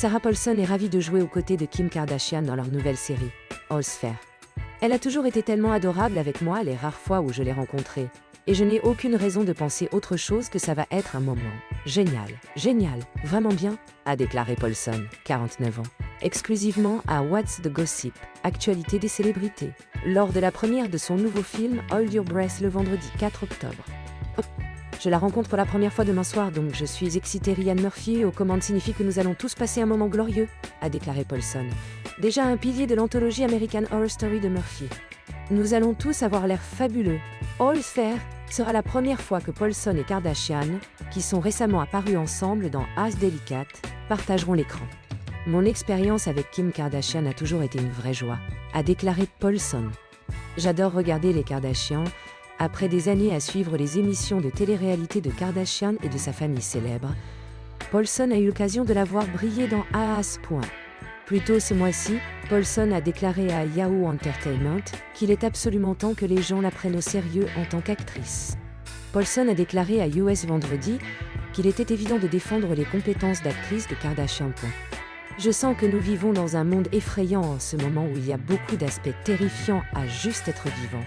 Sarah Paulson est ravie de jouer aux côtés de Kim Kardashian dans leur nouvelle série, All Fair. Elle a toujours été tellement adorable avec moi les rares fois où je l'ai rencontrée. Et je n'ai aucune raison de penser autre chose que ça va être un moment génial, vraiment bien, a déclaré Paulson, 49 ans, exclusivement à What's the Gossip, actualité des célébrités, lors de la première de son nouveau film Hold Your Breath le vendredi 4 octobre. Je la rencontre pour la première fois demain soir, donc je suis excitée. Ryan Murphy aux commandes signifie que nous allons tous passer un moment glorieux, a déclaré Paulson, déjà un pilier de l'anthologie American Horror Story de Murphy. Nous allons tous avoir l'air fabuleux. All Fair sera la première fois que Paulson et Kardashian, qui sont récemment apparus ensemble dans As Delicate, partageront l'écran. Mon expérience avec Kim Kardashian a toujours été une vraie joie, a déclaré Paulson. J'adore regarder les Kardashians. Après des années à suivre les émissions de télé-réalité de Kardashian et de sa famille célèbre, Paulson a eu l'occasion de la voir briller dans As. Plus tôt ce mois-ci, Paulson a déclaré à Yahoo Entertainment qu'il est absolument temps que les gens la prennent au sérieux en tant qu'actrice. Paulson a déclaré à US Vendredi qu'il était évident de défendre les compétences d'actrice de Kardashian. Je sens que nous vivons dans un monde effrayant en ce moment où il y a beaucoup d'aspects terrifiants à juste être vivant.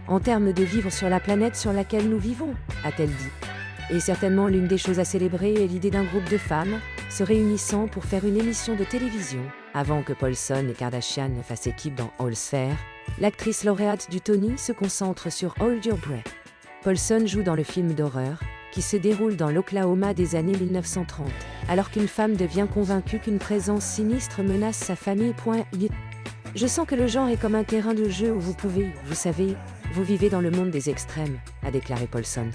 En termes de vivre sur la planète sur laquelle nous vivons, a-t-elle dit. Et certainement l'une des choses à célébrer est l'idée d'un groupe de femmes se réunissant pour faire une émission de télévision. Avant que Paulson et Kardashian ne fassent équipe dans All Fair, l'actrice lauréate du Tony se concentre sur Hold Your Breath. Paulson joue dans le film d'horreur, qui se déroule dans l'Oklahoma des années 1930, alors qu'une femme devient convaincue qu'une présence sinistre menace sa famille. Je sens que le genre est comme un terrain de jeu où vous pouvez, vous savez, vous vivez dans le monde des extrêmes, a déclaré Paulson.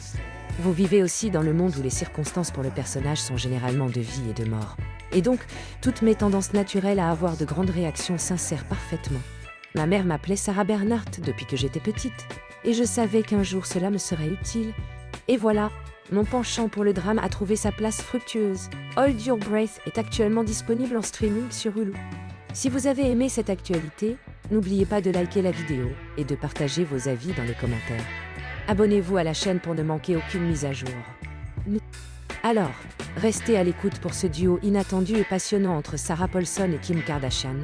Vous vivez aussi dans le monde où les circonstances pour le personnage sont généralement de vie et de mort. Et donc, toutes mes tendances naturelles à avoir de grandes réactions s'insèrent parfaitement. Ma mère m'appelait Sarah Bernhardt depuis que j'étais petite, et je savais qu'un jour cela me serait utile. Et voilà, mon penchant pour le drame a trouvé sa place fructueuse. Hold Your Breath est actuellement disponible en streaming sur Hulu. Si vous avez aimé cette actualité, n'oubliez pas de liker la vidéo et de partager vos avis dans les commentaires. Abonnez-vous à la chaîne pour ne manquer aucune mise à jour. Alors, restez à l'écoute pour ce duo inattendu et passionnant entre Sarah Paulson et Kim Kardashian.